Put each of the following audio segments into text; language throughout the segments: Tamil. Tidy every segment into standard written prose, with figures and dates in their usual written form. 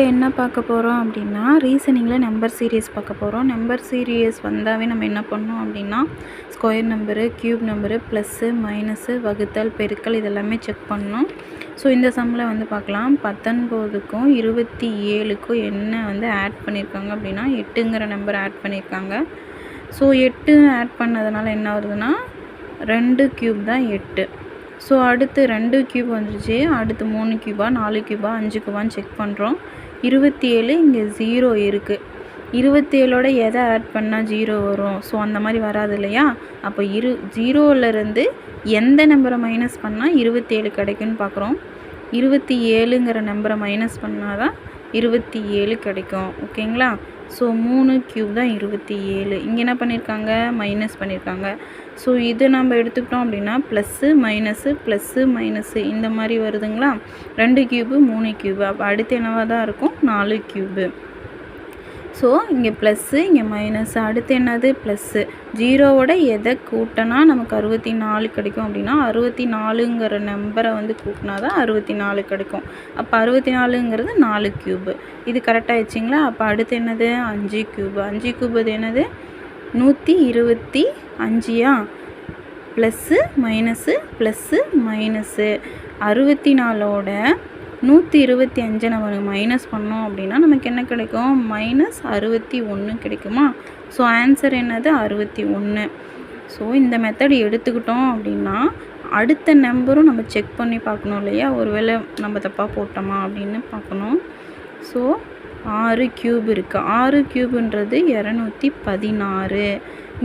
என்ன பார்க்க போகிறோம் அப்படின்னா ரீசனிங்கில் நம்பர் சீரியஸ் பார்க்க போகிறோம். நம்பர் சீரியஸ் வந்தாவே நம்ம என்ன பண்ணோம் அப்படின்னா square number, cube number, plus, minus, வகுத்தல், பெருக்கல் இதெல்லாமே செக் பண்ணணும். ஸோ இந்த சம்மில் வந்து பார்க்கலாம் 19க்கும் 27க்கும் என்ன வந்து ஆட் பண்ணியிருக்காங்க அப்படின்னா 8ங்கிற நம்பர் ஆட் பண்ணியிருக்காங்க. ஸோ 8 ஆட் பண்ணதுனால என்ன வருதுன்னா 2 க்யூப் தான் 8. ஸோ அடுத்து 2 க்யூப் வந்துருச்சு. அடுத்து 3 க்யூபா 4 க்யூபா 5 க்யூபான்னு செக் பண்ணுறோம். 27 இங்கே 0 இருக்குது. 27ஓட எதை ஆட் பண்ணால் 0 வரும்? ஸோ அந்த மாதிரி வராது இல்லையா? அப்போ 0லேருந்து எந்த நம்பரை மைனஸ் பண்ணால் 27 கிடைக்குன்னு பார்க்குறோம். 27ங்கிற நம்பரை மைனஸ் பண்ணால் தான் 27 கிடைக்கும். ஓகேங்களா? ஸோ 3 க்யூப் தான் 27. இங்கே என்ன பண்ணியிருக்காங்க? மைனஸ் பண்ணியிருக்காங்க. ஸோ இது நம்ம எடுத்துக்கிட்டோம் அப்படின்னா ப்ளஸ்ஸு மைனஸு இந்த மாதிரி வருதுங்களா? 2 க்யூபு 3 க்யூபு. அப்போ அடுத்து என்னவாக தான் இருக்கும்? 4 க்யூபு. ஸோ இங்கே ப்ளஸ்ஸு இங்கே மைனஸு. அடுத்து என்னது? ப்ளஸ்ஸு. 0வோட எதை கூட்டினா நமக்கு 64 கிடைக்கும் அப்படின்னா 64ங்கிற நம்பரை வந்து கூட்டினா தான் 64 கிடைக்கும். அப்போ 64ங்கிறது 4 க்யூபு. இது கரெக்டாகிடுச்சிங்களா? அப்போ அடுத்து என்னது? 5 க்யூபு. 5 க்யூபு இது என்னது? 125. ப்ளஸ்ஸு மைனஸு 64ஓட 125 நம்ம மைனஸ் பண்ணோம் அப்படின்னா நமக்கு என்ன கிடைக்கும்? -61 கிடைக்குமா? ஸோ ஆன்சர் என்னது? 61. ஸோ இந்த மெத்தட் எடுத்துக்கிட்டோம் அப்படின்னா அடுத்த நம்பரும் நம்ம செக் பண்ணி பார்க்கணும் இல்லையா? ஒருவேளை நம்ம தப்பாக போட்டோமா அப்படின்னு பார்க்கணும். ஸோ 6 க்யூப் இருக்குது. 6 க்யூப்ன்றது 216.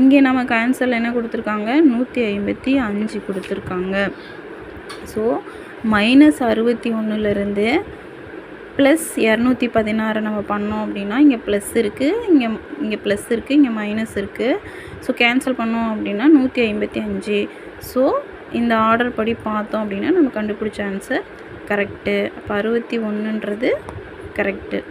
இங்கே நமக்கு ஆன்சரில் என்ன கொடுத்துருக்காங்க? 155 கொடுத்துருக்காங்க. ஸோ -61லேருந்து ப்ளஸ் 216 நம்ம பண்ணோம் அப்படின்னா இங்கே ப்ளஸ் இருக்குது, இங்கே ப்ளஸ் இருக்குது, இங்கே மைனஸ் இருக்குது. ஸோ கேன்சல் பண்ணோம் அப்படின்னா 155. ஸோ இந்த ஆர்டர் படி பார்த்தோம் அப்படின்னா நம்ம கண்டுபிடிச்ச ஆன்சர் கரெக்டு. அப்போ 61ன்றது கரெக்டு.